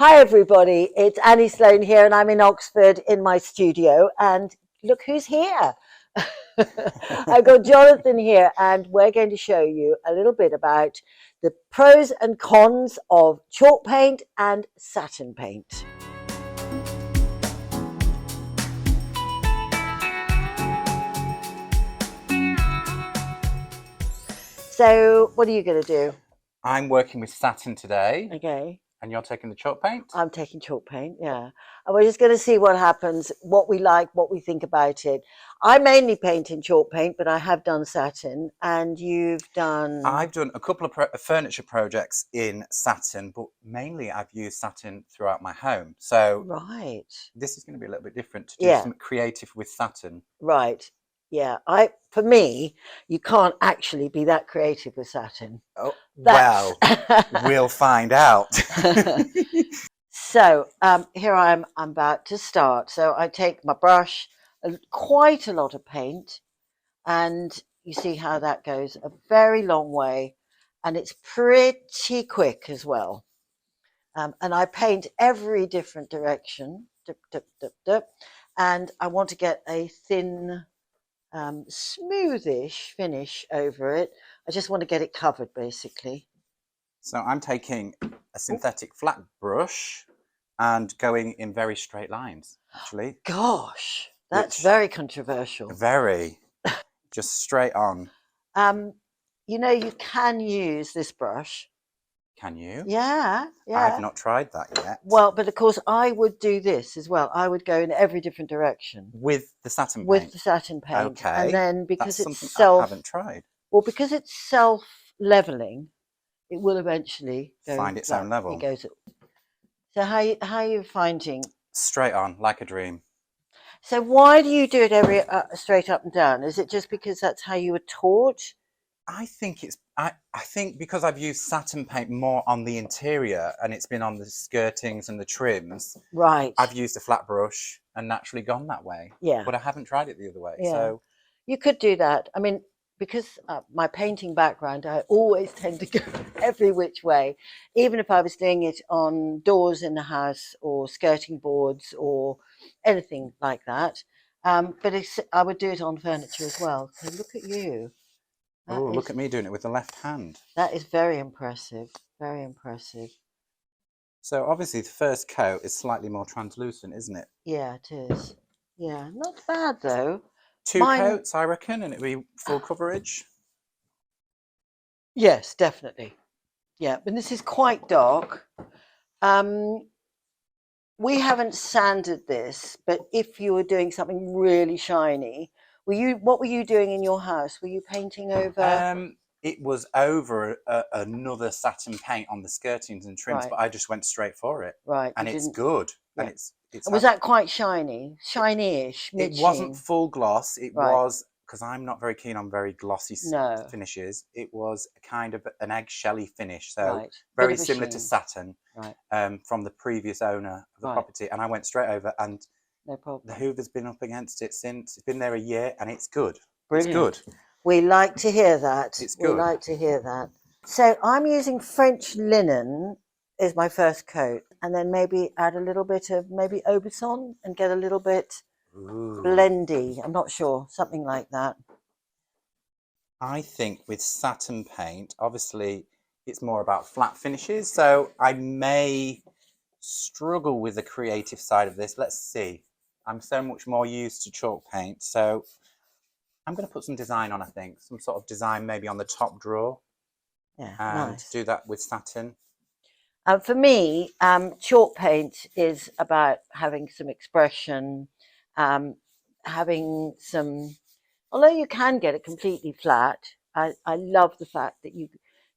Hi everybody, it's Annie Sloan here and I'm in Oxford in my studio and look who's here. I've got Jonathon here and we're going to show you a little bit about the pros and cons of chalk paint and satin paint. So what are you going to do? I'm working with satin today. Okay. And you're taking the chalk paint? I'm taking chalk paint, yeah. And we're just going to see what happens, what we like, what we think about it. I mainly paint in chalk paint, but I have done satin, and you've done... I've done a couple of furniture projects in satin, but mainly I've used satin throughout my home. So Right. this is going to be a little bit different to do something creative with satin. Right. Yeah. For me, you can't actually be that creative with satin. Oh, well, we'll find out. So here I am, I'm about to start. So I take my brush, quite a lot of paint, and you see how that goes a very long way, and it's pretty quick as well. And I paint every different direction, dip, dip, dip, dip, and I want to get a thin, smoothish finish over it. I just want to get it covered, basically. So I'm taking a synthetic flat brush and going in very straight lines, actually. Gosh, that's very controversial. Very. Just straight on. You know, you can use this brush. Can you? Yeah. I've not tried that yet. Well, but of course I would do this as well. I would go in every different direction. With the satin paint? With the satin paint. Okay. And then because That's it's something I haven't tried. Well, because it's self-leveling, it will eventually find its own level. It goes. So how are you finding? Straight on, like a dream. So why do you do it every straight up and down? Is it just because that's how you were taught? I think it's. I think because I've used satin paint more on the interior and it's been on the skirtings and the trims. Right. I've used a flat brush and naturally gone that way. Yeah. But I haven't tried it the other way. Yeah. So you could do that. I mean, because my painting background, I always tend to go every which way, even if I was doing it on doors in the house or skirting boards or anything like that. But I would do it on furniture as well. So look at you. Oh, look at me doing it with the left hand. That is very impressive. Very impressive. So obviously the first coat is slightly more translucent, isn't it? Yeah, it is. Yeah, not bad though. Two coats, I reckon, and it'll be full coverage. Yes, definitely. Yeah, but this is quite dark. We haven't sanded this, but if you were doing something really shiny, what were you doing in your house? Were you painting over? It was over another satin paint on the skirtings and trims, but I just went straight for it. Right. And it's good. Yeah. And it's was that quite shiny? Shiny-ish? It wasn't full gloss. It was, because I'm not very keen on very glossy finishes. It was a kind of an eggshelly finish. So very similar to satin from the previous owner of the property. And I went straight over, and no problem. The Hoover's been up against it since. It's been there a year and it's good. Brilliant. It's good. We like to hear that. It's good. We like to hear that. So I'm using French linen is my first coat, and then maybe add a little bit of maybe Aubusson and get a little bit blendy. I'm not sure, something like that. I think with satin paint, obviously it's more about flat finishes, so I may struggle with the creative side of this. Let's see. I'm so much more used to chalk paint, so I'm going to put some design on, I think. Some sort of design maybe on the top drawer. Yeah, and nice. Do that with satin. For me, chalk paint is about having some expression, having some, although you can get it completely flat, I love the fact that you,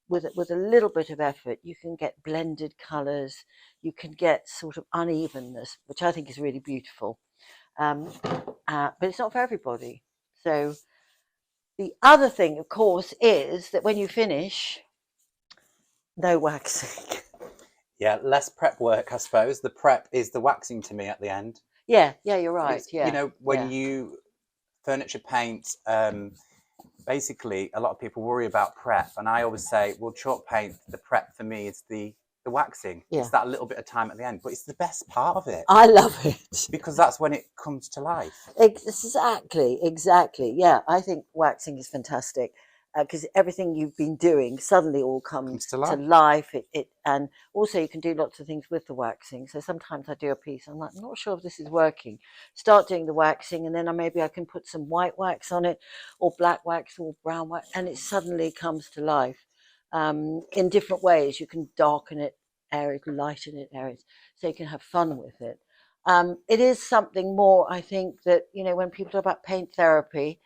with a little bit of effort, you can get blended colours, you can get sort of unevenness, which I think is really beautiful. But it's not for everybody. So the other thing, of course, is that when you finish, no waxing. Yeah, less prep work, I suppose. The prep is the waxing to me at the end. Yeah, you're right. Yeah, you know, when you furniture paint, basically a lot of people worry about prep, and I always say, well, chalk paint, the prep for me is the the waxing. Yeah. It's that little bit of time at the end, but it's the best part of it I love it. because that's when it comes to life. Exactly. Yeah, I think waxing is fantastic because everything you've been doing suddenly all comes Comes to to life. life. And also you can do lots of things with the waxing. So sometimes I do a piece, I'm like, I'm not sure if this is working. Start doing the waxing, and then maybe I can put some white wax on it, or black wax, or brown wax, and it suddenly comes to life in different ways. You can darken it areas, lighten it areas, so you can have fun with it. It is something more, I think, that, when people talk about paint therapy,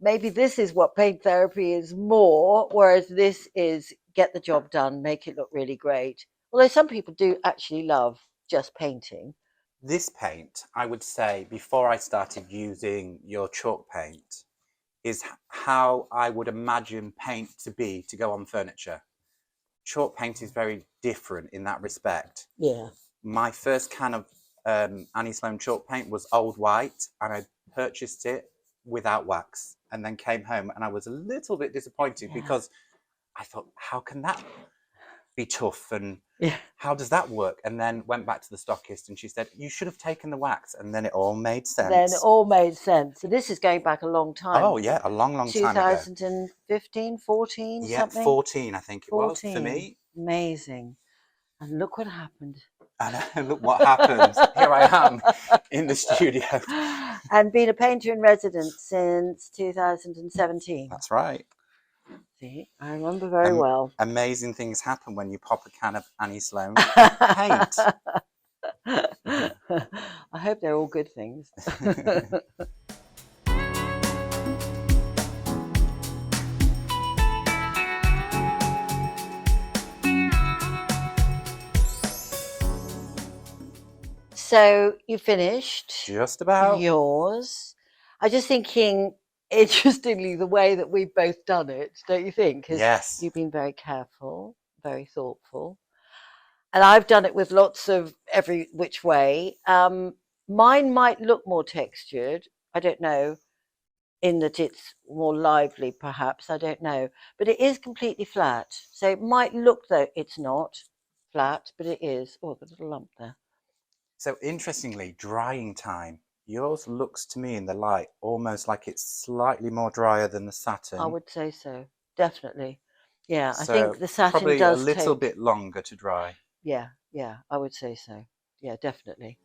maybe this is what paint therapy is more, whereas this is get the job done, make it look really great. Although some people do actually love just painting. This paint, I would say, before I started using your chalk paint, is how I would imagine paint to be to go on furniture. Chalk paint is very different in that respect. Yeah. My first can of Annie Sloan chalk paint was old white, and I purchased it without wax, and then came home and I was a little bit disappointed because I thought, how can that be tough, and Yeah. how does that work? And then went back to the stockist and she said, you should have taken the wax, and then it all made Then it sense. all made sense. So this is going back a long time. Oh yeah, a long time ago. 2015, 14, Yeah, something. 14 I think it was for 14. me. Amazing. And look what happened. And look what happened. Here I am in the studio. And been a painter in residence since 2017. That's right. See, I remember very well. Amazing things happen when you pop a can of Annie Sloan paint. I hope they're all good things. So you finished Just about. yours. I'm just thinking, interestingly, the way that we've both done it, don't you think? Because Yes. you've been very careful, very thoughtful. And I've done it with lots of every which way. Mine might look more textured. I don't know, in that it's more lively, perhaps. I don't know. But it is completely flat. So it might look though it's not flat, but it is. Oh, I've got a little lump there. So interestingly, drying time. Yours looks to me in the light almost like it's slightly more drier than the satin. I would say so. Definitely. Yeah, I So think the satin probably does a little take. bit longer to dry. Yeah, I would say so. Yeah, definitely.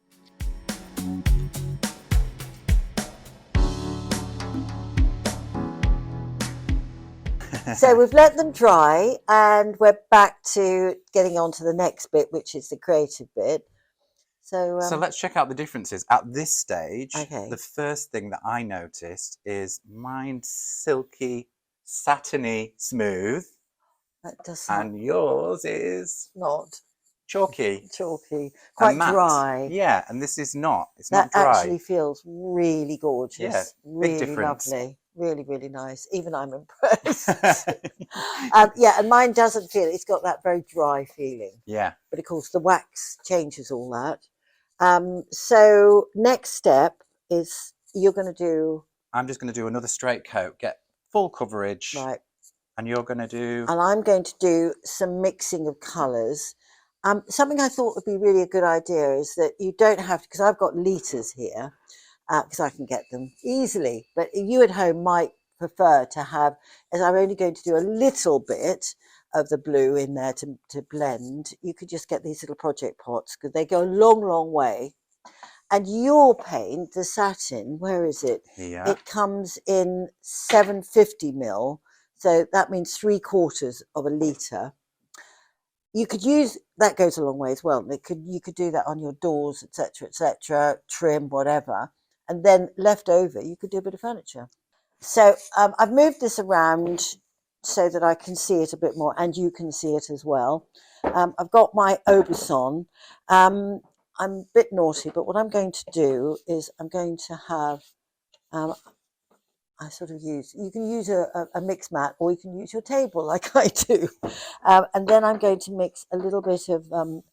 So we've let them dry, and we're back to getting on to the next bit, which is the creative bit. So let's check out the differences. At this stage, Okay. the first thing that I noticed is mine's silky, satiny, smooth, that does and yours is not chalky chalky, quite and matte. dry. Yeah, and this is not. It's That not dry. actually feels really gorgeous. Yeah, really big difference. lovely. Really, really nice. Even I'm impressed. Yeah, and mine doesn't feel, it's got that very dry feeling. Yeah. But of course, the wax changes all that. So next step is you're going to do. I'm just going to do another straight coat, get full coverage. Right. And you're going to do. And I'm going to do some mixing of colours. Something I thought would be really a good idea is that you don't have to, because I've got litres here, because I can get them easily. But you at home might prefer to have, as I'm only going to do a little bit of the blue in there to blend, you could just get these little project pots because they go a long way. And your paint, the satin, where is it? Here. It comes in 750 ml. So that means 3/4 of a litre. You could use, that goes a long way as well. You could do that on your doors, etc., trim, whatever. And then left over, you could do a bit of furniture. So I've moved this around so that I can see it a bit more, and you can see it as well. I've got my Oberson. I'm a bit naughty, but what I'm going to do is I'm going to have, I sort of use, you can use a mix mat, or you can use your table like I do. And then I'm going to mix a little bit of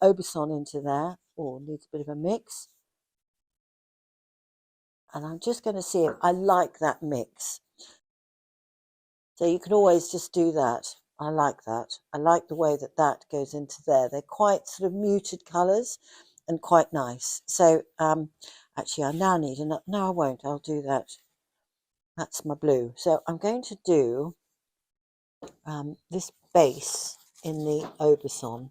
Oberson into there. Oh, needs a bit of a mix. And I'm just going to see if I like that mix. So you can always just do that. I like that. I like the way that that goes into there. They're quite sort of muted colours and quite nice. So actually I now need another, no I won't, I'll do that. That's my blue. So I'm going to do this base in the Oberson.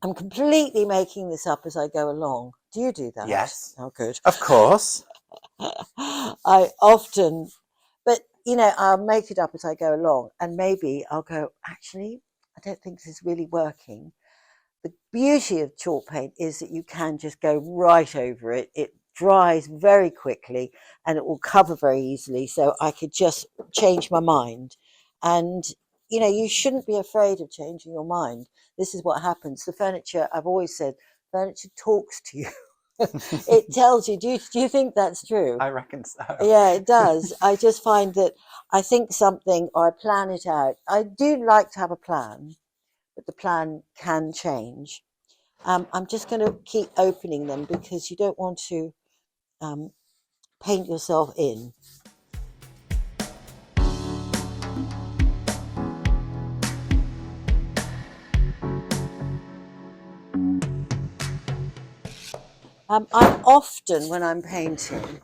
I'm completely making this up as I go along. Do you do that? Yes, Oh, good. of course. I often, but you know, I'll make it up as I go along, and maybe I'll go, actually, I don't think this is really working. The beauty of chalk paint is that you can just go right over it. It dries very quickly and it will cover very easily. So I could just change my mind. And, you know, you shouldn't be afraid of changing your mind. This is what happens. The furniture, I've always said, furniture talks to you. It tells you. Do you think that's true? I reckon so. Yeah, it does. I just find that I think something or I plan it out. I do like to have a plan, but the plan can change. I'm just going to keep opening them because you don't want to paint yourself in. I often, when I'm painting,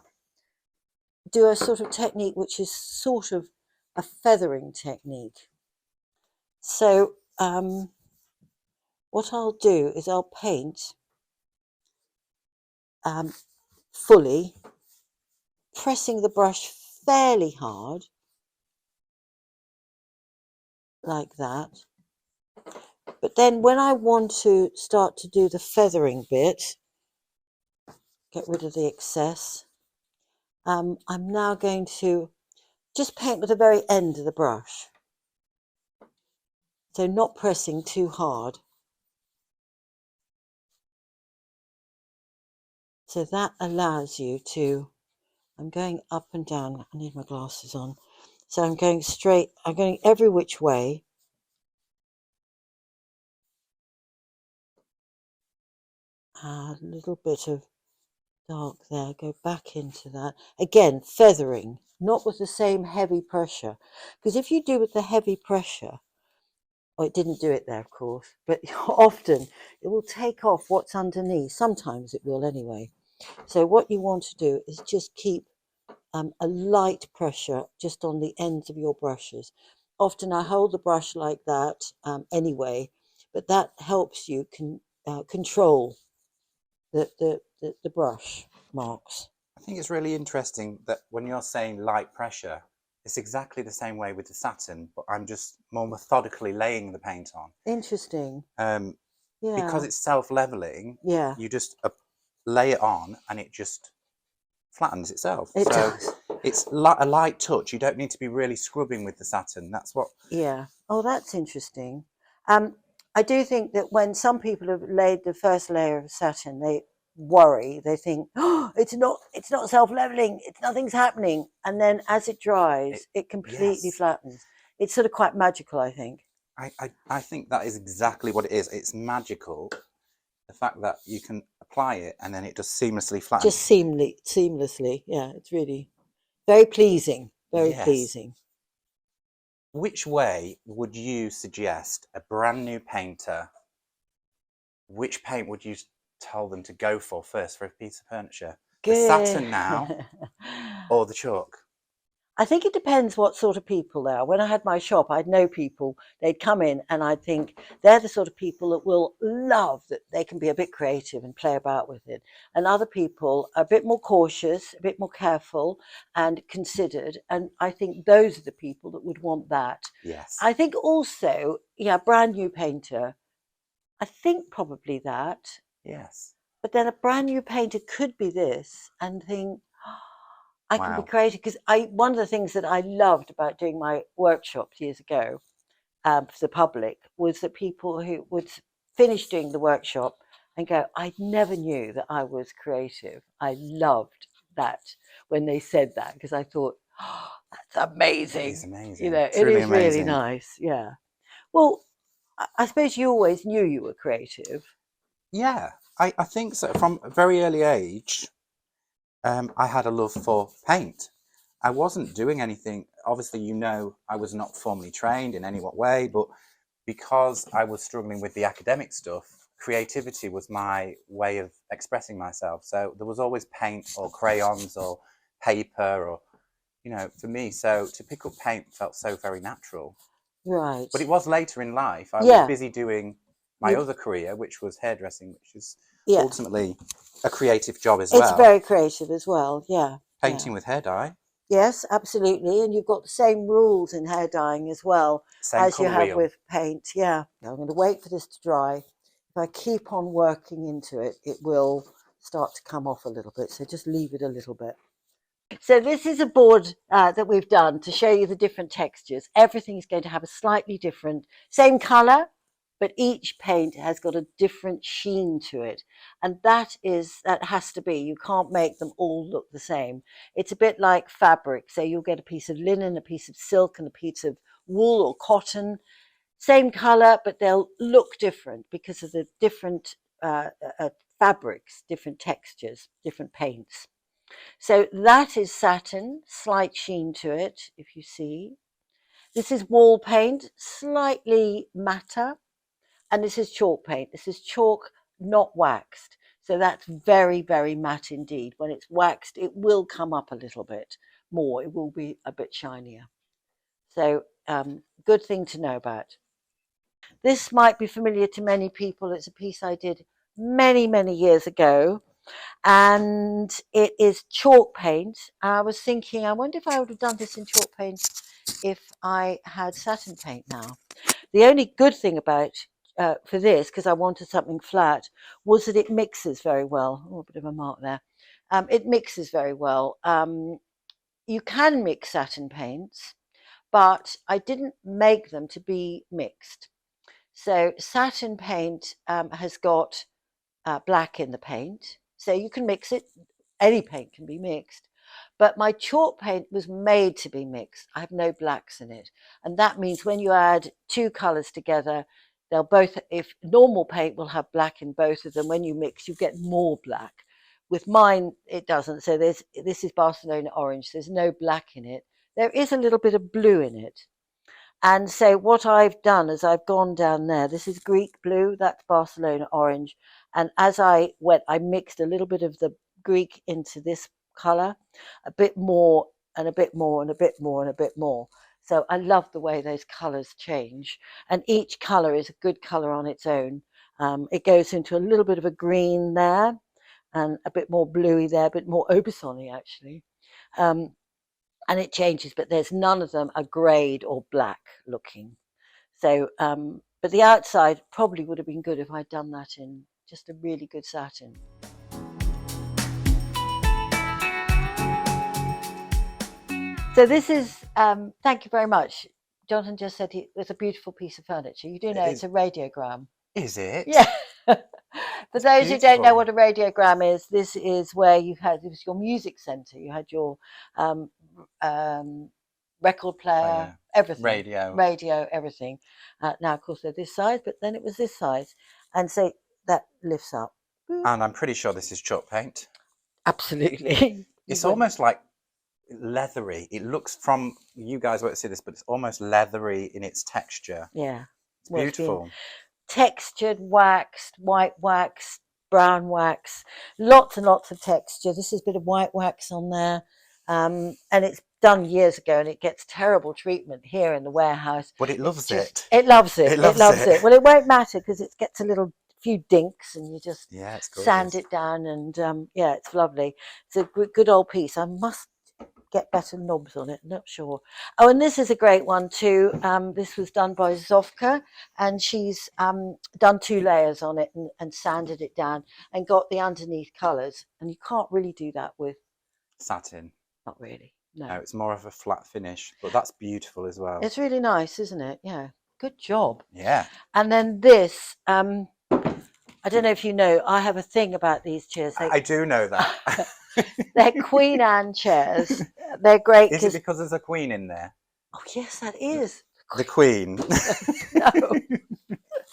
do a sort of technique which is sort of a feathering technique. So what I'll do is I'll paint fully, pressing the brush fairly hard, like that. But then when I want to start to do the feathering bit, get rid of the excess, I'm now going to just paint with the very end of the brush. So not pressing too hard. So that allows you to, I'm going up and down, I need my glasses on. So I'm going straight, I'm going every which way. A little bit of dark there, go back into that. Again, feathering, not with the same heavy pressure. Because if you do with the heavy pressure, well, it didn't do it there, of course, but often it will take off what's underneath. Sometimes it will anyway. So what you want to do is just keep a light pressure just on the ends of your brushes. Often I hold the brush like that anyway, but that helps you control the brush marks. I think it's really interesting that when you're saying light pressure, it's exactly the same way with the satin, but I'm just more methodically laying the paint on. Interesting. Because Yeah. it's self-leveling, Yeah. you just lay it on and it just flattens itself. It So does. it's a light touch. You don't need to be really scrubbing with the satin. That's what. Yeah. Oh, that's interesting. Um, I do think that when some people have laid the first layer of satin, they worry. They think, "Oh, it's not self-leveling. It's nothing's happening." And then as it It, dries, it completely yes, flattens. It's sort of quite magical, I think. I think that is exactly what it is. It's magical. The fact that you can apply it and then it just seamlessly flattens. Just seamlessly. Yeah, it's really very pleasing. Very Yes. pleasing. Which way would you suggest a brand new painter? Which paint would you tell them to go for first for a piece of furniture? The Good. satin now or the chalk? I think it depends what sort of people they are. When I had my shop, I'd know people, they'd come in and I'd think they're the sort of people that will love that they can be a bit creative and play about with it. And other people are a bit more cautious, a bit more careful and considered. And I think those are the people that would want that. Yes. I think also, yeah, brand new painter, I think probably that. Yes. But then a brand new painter could be this and think, I can be Wow. creative because one of the things that I loved about doing my workshops years ago for the public was that people who would finish doing the workshop and go, I never knew that I was creative. I loved that when they said that because I thought, oh, that's It is amazing. You amazing. know, it Truly is really amazing. nice. Yeah. Well, I suppose you always knew you were creative. Yeah, I think so. From a very early age, I had a love for paint. I wasn't doing anything. Obviously, you know, I was not formally trained in any what way, but because I was struggling with the academic stuff, creativity was my way of expressing myself. So there was always paint or crayons or paper or, you know, for me. So to pick up paint felt so very natural. Right. But it was later in life. I was Yeah. busy doing my You, other career, which was hairdressing, which is yeah. ultimately a creative job as It's well. very creative as well. Yeah. Yeah. Painting with hair dye, Yes, absolutely. And you've got the same rules in hair dyeing as well same as you colour have wheel. with paint. Yeah. Now I'm going to wait for this to dry. If I keep on working into it, it will start to come off a little bit. So just leave it a little bit. So this is a board that we've done to show you the different textures. Everything is going to have a slightly different, same color, but each paint has got a different sheen to it. And that has to be, you can't make them all look the same. It's a bit like fabric. So you'll get a piece of linen, a piece of silk, and a piece of wool or cotton. Same color, but they'll look different because of the different fabrics, different textures, different paints. So that is satin, slight sheen to it, if you see. This is wall paint, slightly matter. And this is chalk paint. This is chalk, not waxed. So that's very, very matte indeed. When it's waxed, it will come up a little bit more. It will be a bit shinier. So good thing to know about. This might be familiar to many people. It's a piece I did many, many years ago. And it is chalk paint. I was thinking, I wonder if I would have done this in chalk paint if I had satin paint now. The only good thing about for this, because I wanted something flat, was that it mixes very well. Oh, a bit of a mark there. It mixes very well. You can mix satin paints, but I didn't make them to be mixed. So satin paint has got black in the paint. So you can mix it. Any paint can be mixed. But my chalk paint was made to be mixed. I have no blacks in it. And that means when you add two colours together, they'll both, if normal paint will have black in both of them, when you mix, you get more black. With mine, it doesn't. So this is Barcelona orange. There's no black in it. There is a little bit of blue in it. And so what I've done is I've gone down there. This is Greek blue, that's Barcelona orange. And as I went, I mixed a little bit of the Greek into this colour, a bit more and a bit more and a bit more and a bit more. So I love the way those colours change. And each colour is a good colour on its own. It goes into a little bit of a green there and a bit more bluey there, a bit more Aubusson actually. And it changes, but there's none of them are greyed or black looking. So, but the outside probably would have been good if I'd done that in just a really good satin. So this is, thank you very much. Jonathon just said it's a beautiful piece of furniture. You do know it's a radiogram. Is it? Yeah. For those who don't know beautiful. what a radiogram is, this is where you had, it was your music centre. You had your record player, everything. Radio, everything. Now, of course, they're this size, but then it was this size. And so that lifts up. And I'm pretty sure this is chalk paint. Absolutely. It's almost like leathery. It looks from, you guys won't see this, but it's almost leathery in its texture. Yeah. It's beautiful. Textured, waxed, white wax, brown wax, lots and lots of texture. This is a bit of white wax on there. And it's done years ago and it gets terrible treatment here in the warehouse. But it loves it. It loves it. It loves it. Well, it won't matter because it gets a few dinks and you just it's sand it down and yeah, it's lovely. It's a good old piece. I must get better knobs on it, not sure. Oh, and this is a great one too. This was done by Zofka and she's done 2 layers on it and sanded it down and got the underneath colours. And you can't really do that with satin. Not really. No, it's more of a flat finish, but that's beautiful as well. It's really nice, isn't it? Yeah. Good job. Yeah. And then this, I don't know if you know, I have a thing about these chairs. I do know that. They're Queen Anne chairs. They're great. Is it because there's a queen in there? Oh, yes, that is. The queen.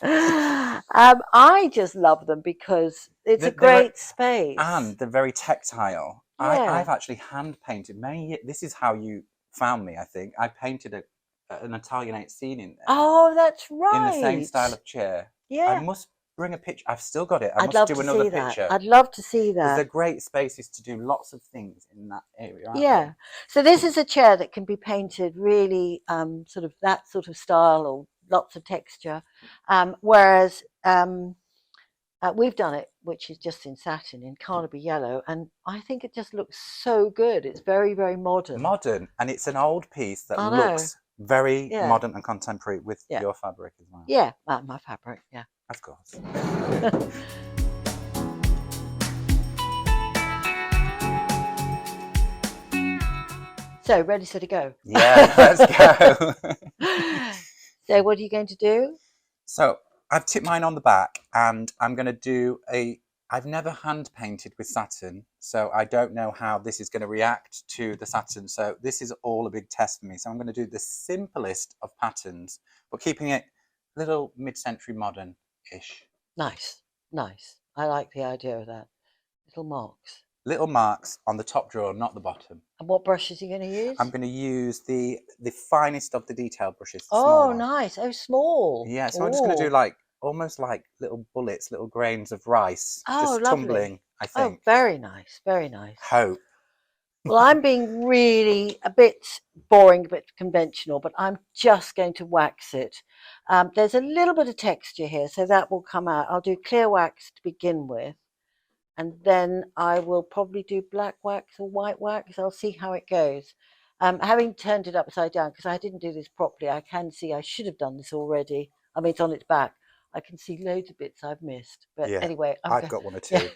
I just love them because it's a great space. And they're very tactile. I've actually hand painted many. This is how you found me, I think. I painted an Italianate scene in there Oh, that's in the same right. style of chair. I Yeah. must bring a picture. I've still got it. I I'd must love do to another see that. picture I'd love to see because they're that. great spaces to do lots of things in that area, aren't Yeah. they? So this is a chair that can be painted really sort of that sort of style or lots of texture. Whereas we've done it, which is just in satin, in Carnaby yellow, and I think it just looks so good. It's very, very modern. Modern, and it's an old piece that I know. looks very Yeah. modern and contemporary with Yeah. your fabric as well. Yeah. My fabric. Yeah. Of course. So ready, set, to go. Yeah, let's go. So what are you going to do? So I've tipped mine on the back, and I'm going to do I've never hand painted with satin, so I don't know how this is going to react to the satin. So this is all a big test for me. So I'm going to do the simplest of patterns, but keeping it a little mid-century modern-ish. Nice, nice. I like the idea of that. Little marks. Little marks on the top drawer, not the bottom. And what brushes are you going to use? I'm going to use the finest of the detail brushes, the small Oh, one. nice. Oh, small. Yeah, so I'm just going to do Oh, like almost like little bullets, little grains of rice, oh, just lovely. tumbling, I Oh, think. very nice. Very nice. Hope. Well, I'm being really a bit boring, a bit conventional, but I'm just going to wax it. There's a little bit of texture here, so that will come out. I'll do clear wax to begin with, and then I will probably do black wax or white wax. I'll see how it goes. Having turned it upside down, because I didn't do this properly, I can see I should have done this already. I mean, it's on its back. I can see loads of bits I've missed. But Yeah, anyway, I'm I've going. got one or two.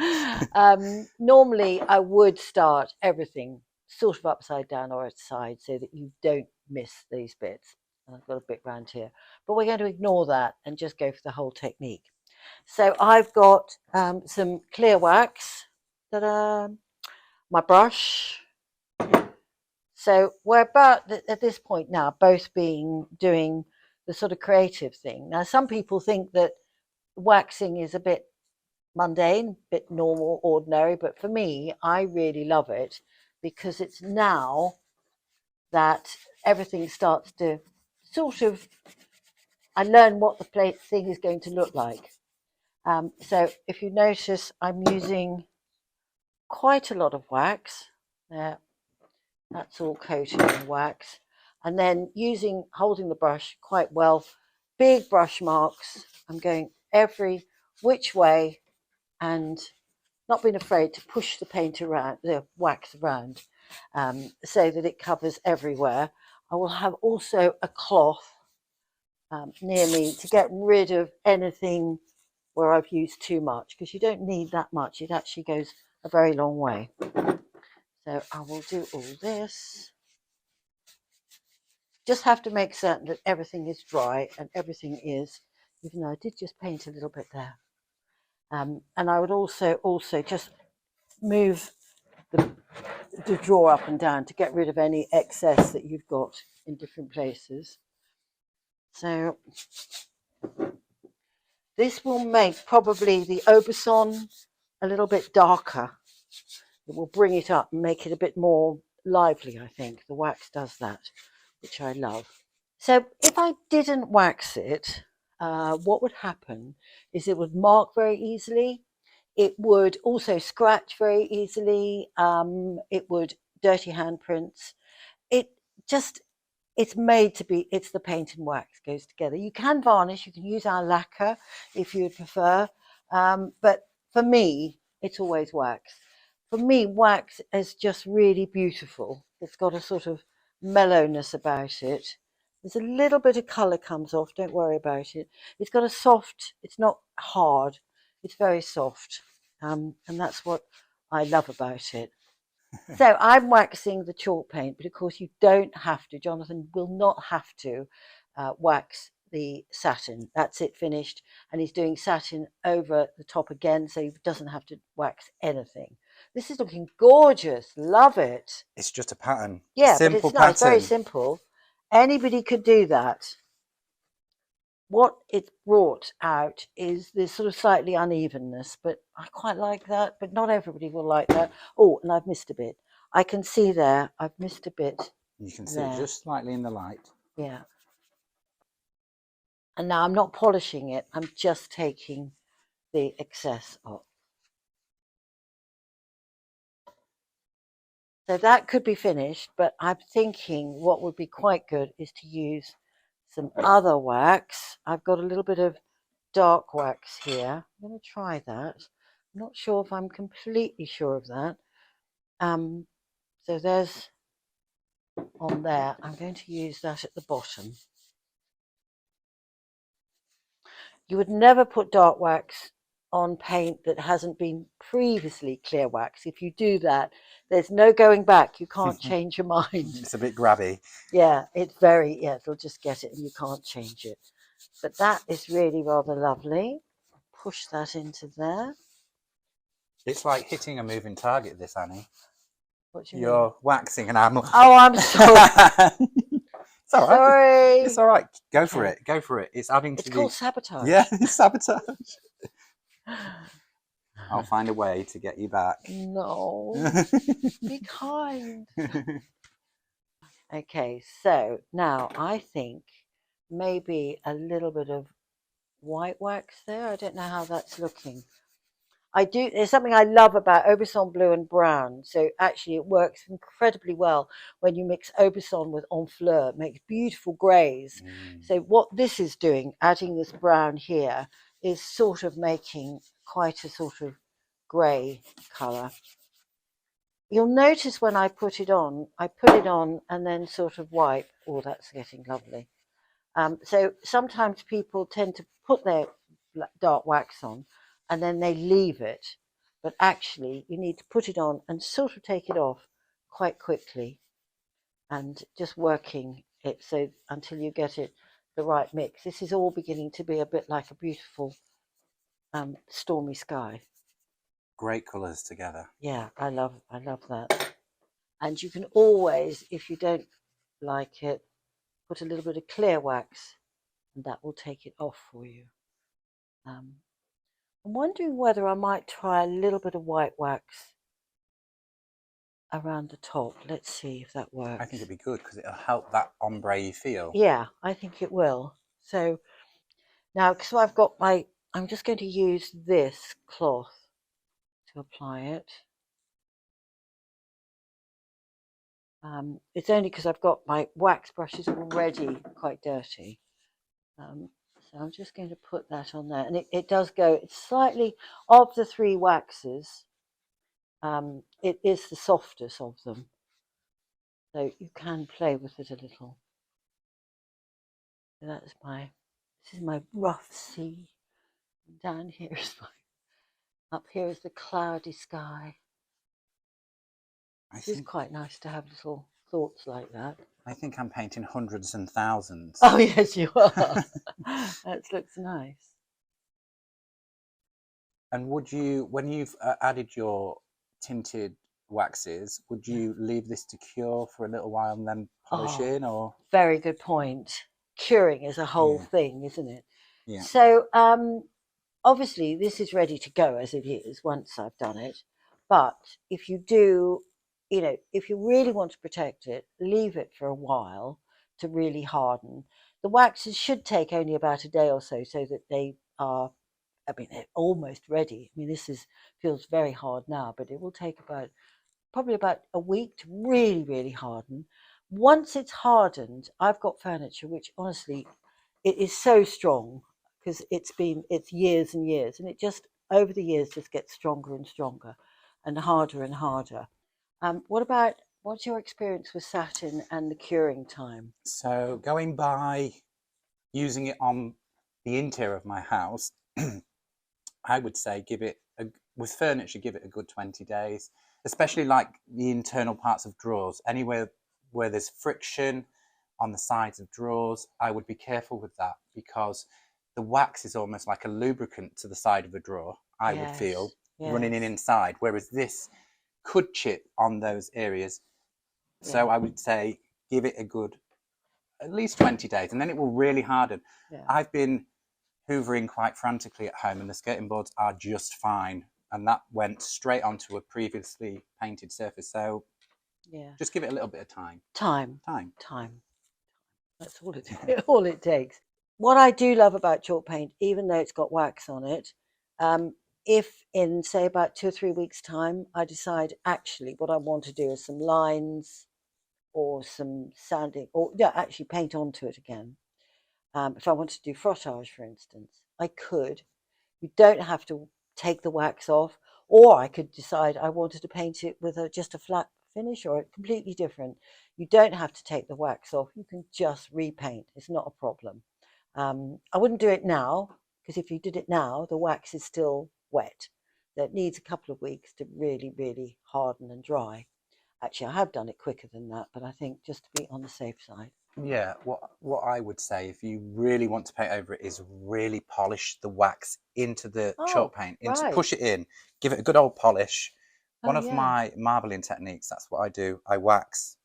Yes. Normally, I would start everything sort of upside down or aside so that you don't miss these bits. And I've got a bit round here. But we're going to ignore that and just go for the whole technique. So I've got some clear wax, that my brush. So we're about at this point now, both being doing the sort of creative thing. Now, some people think that waxing is a bit mundane, bit normal, ordinary, but for me, I really love it because it's now that everything starts to sort of, I learn what the plate thing is going to look like. So if you notice, I'm using quite a lot of wax. There, that's all coated in wax. And then holding the brush quite well, big brush marks. I'm going every which way and not being afraid to push the paint around, the wax around, so that it covers everywhere. I will have also a cloth near me to get rid of anything where I've used too much, because you don't need that much. It actually goes a very long way. So I will do all this. Just have to make certain that everything is dry and everything is, even though I did just paint a little bit there. And I would also just move the drawer up and down to get rid of any excess that you've got in different places. So this will make probably the Oberson a little bit darker. It will bring it up and make it a bit more lively, I think. The wax does that, which I love. So if I didn't wax it, what would happen is it would mark very easily. It would also scratch very easily. It would dirty handprints. It just, it's made to be, it's the paint and wax goes together. You can varnish, you can use our lacquer if you would prefer. But for me, it's always wax. For me, wax is just really beautiful. It's got a sort of mellowness about it. There's a little bit of colour comes off, don't worry about it. It's got a soft, it's not hard, it's very soft. And that's what I love about it. So I'm waxing the chalk paint, but of course you don't have to. Jonathon will not have to wax the satin. That's it, finished. And he's doing satin over the top again, so he doesn't have to wax anything. This is looking gorgeous. Love it. It's just a pattern. Yeah, but Simple it's nice, very pattern. simple. Anybody could do that. what it's brought out is this sort of slightly unevenness, but I quite like that, but not everybody will like that. Oh, and I've missed a bit. I can see there, I've missed a bit You can see it there. just slightly in the light. Yeah. And now I'm not polishing it, I'm just taking the excess off. So that could be finished, but I'm thinking what would be quite good is to use some other wax. I've got a little bit of dark wax here. I'm going to try that. I'm not sure if I'm completely sure of that. So there's on there. I'm going to use that at the bottom. You would never put dark wax on paint that hasn't been previously clear wax. If you do that, there's no going back. You can't change your mind. It's a bit grabby. Yeah, it's very, yeah, it'll just get it and you can't change it. But that is really rather lovely. Push that into there. It's like hitting a moving target, this, Annie. What do you You're mean? waxing and I'm... Oh, I'm sorry. It's all right. Sorry. It's all right. Go for Okay. it. Go for it. It's adding to It's the... called sabotage. Yeah, it's sabotage. I'll find a way to get you back. No. Be kind. Okay, so now I think maybe a little bit of white wax there. I don't know how that's looking. I do. There's something I love about Aubusson blue and brown. So actually, it works incredibly well when you mix Aubusson with Honfleur. It makes beautiful greys. So what this is doing, adding this brown here, is sort of making quite a sort of grey colour. You'll notice when I put it on and then sort of wipe. Oh, that's getting lovely. So sometimes people tend to put their dark wax on and then they leave it. But actually, you need to put it on and sort of take it off quite quickly and just working it so until you get it the right mix. This is all beginning to be a bit like a beautiful stormy sky. Great colours together. Yeah, I love that. And you can always, if you don't like it, put a little bit of clear wax and that will take it off for you. I'm wondering whether I might try a little bit of white wax around the top. Let's see if that works. I think it'd be good because it'll help that ombre you feel. Yeah, I think it will. So now, because I've got I'm just going to use this cloth to apply it. It's only because I've got my wax brushes already quite dirty. So I'm just going to put that on there. And it does go, it's slightly, of the three waxes, it is the softest of them. So you can play with it a little. So this is my rough sea. Down here is up here is the cloudy sky. It is quite nice to have little thoughts like that. I think I'm painting hundreds and thousands. Oh, yes, you are. That looks nice. And would you, when you've added your tinted waxes, would you leave this to cure for a little while and then polish in, or? Very good point. Curing is a whole thing, isn't it? Yeah. So obviously this is ready to go as it is once I've done it. But if you do, if you really want to protect it, leave it for a while to really harden. The waxes should take only about a day or so that they are, they're almost ready. I mean, feels very hard now, but it will take probably about a week to really, really harden. Once it's hardened, I've got furniture which honestly, it is so strong because it's years and years, and it just over the years just gets stronger and stronger and harder and harder. What's your experience with satin and the curing time? So going by using it on the interior of my house, I would say with furniture, give it a good 20 days, especially like the internal parts of drawers. Anywhere where there's friction on the sides of drawers, I would be careful with that because the wax is almost like a lubricant to the side of a drawer, I would feel, running inside, whereas this could chip on those areas. So I would say give it a good at least 20 days, and then it will really harden. Yeah. I've been hoovering quite frantically at home, and the skirting boards are just fine. And that went straight onto a previously painted surface. So Yeah. just give it a little bit of time. Time. Time. Time. That's all it all it takes. What I do love about chalk paint, even though it's got wax on it, if in say about 2 or 3 weeks' time I decide actually what I want to do is some lines or some sanding, or yeah, actually paint onto it again. If I wanted to do frottage, for instance, I could. You don't have to take the wax off, or I could decide I wanted to paint it with just a flat finish or completely different. You don't have to take the wax off. You can just repaint. It's not a problem. I wouldn't do it now, because if you did it now, the wax is still wet. That needs a couple of weeks to really, really harden and dry. Actually, I have done it quicker than that, but I think just to be on the safe side. Yeah, what I would say, if you really want to paint over it, is really polish the wax into the chalk paint, right. push it in, give it a good old polish. One of yeah. my marbling techniques, that's what I do. I wax,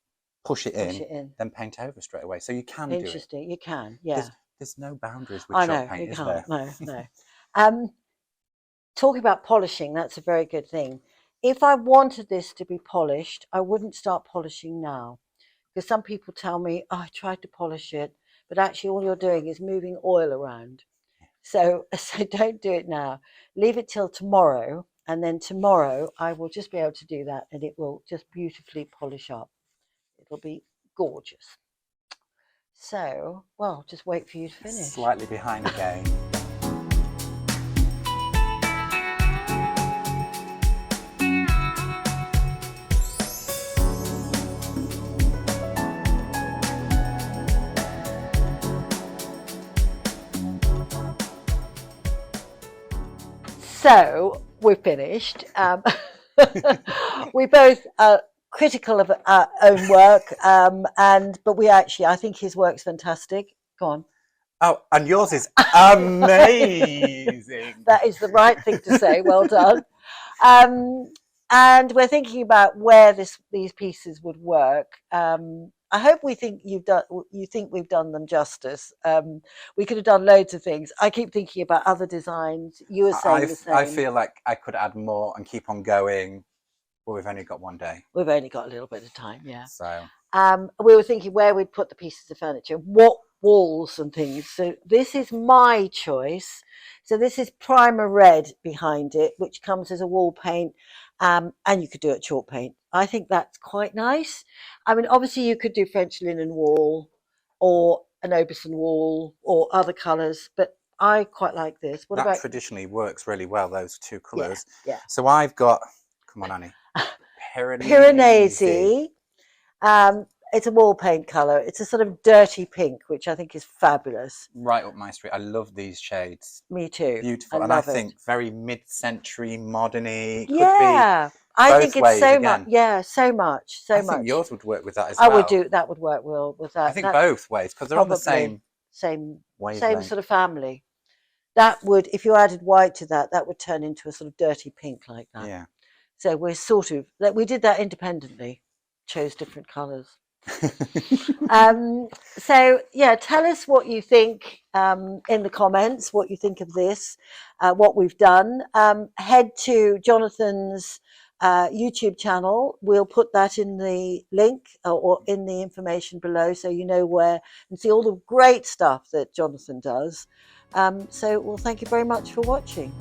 push it Push in, it in. then paint over straight away. So you can do it. Interesting. You can, yeah. There's no boundaries with I chalk know, paint, you is can't. there? No, no. Talking about polishing, that's a very good thing. If I wanted this to be polished, I wouldn't start polishing now. Because some people tell me, oh, I tried to polish it, but actually all you're doing is moving oil around. So don't do it now. Leave it till tomorrow, and then tomorrow I will just be able to do that, and it will just beautifully polish up. It'll be gorgeous. So, well, just wait for you to finish. Slightly behind the game. So we're finished. We both are critical of our own work, but we actually, I think his work's fantastic. Go on. Oh, and yours is amazing. That is the right thing to say. Well done. And we're thinking about where these pieces would work. I hope you think we've done them justice. We could have done loads of things. I keep thinking about other designs. You were saying the same. I feel like I could add more and keep on going, but we've only got one day. We've only got a little bit of time, yeah. So we were thinking where we'd put the pieces of furniture, what walls and things. So this is my choice. So this is primer red behind it, which comes as a wall paint, and you could do it chalk paint. I think that's quite nice. I mean, obviously you could do French linen wall or an Oberson wall or other colours, but I quite like this. What about traditionally works really well, those two colours. Yeah. So I've got, come on, Annie. Piranesi. It's a wall paint colour. It's a sort of dirty pink, which I think is fabulous. Right up my street. I love these shades. Me too. Beautiful. I think very mid-century, modern-y. Yeah. I think it's so much. Yeah, so much. I think yours would work with that as well. I would do that. Would work well with that. I think both ways, because they're on the same sort of family. That would, if you added white to that, that would turn into a sort of dirty pink like that. Yeah. So we're sort of we did that independently, chose different colours. So yeah, tell us what you think in the comments, what you think of this, what we've done. Head to Jonathon's YouTube channel. We'll put that in the link or in the information below, so you know where and see all the great stuff that Jonathon does. So well, thank you very much for watching.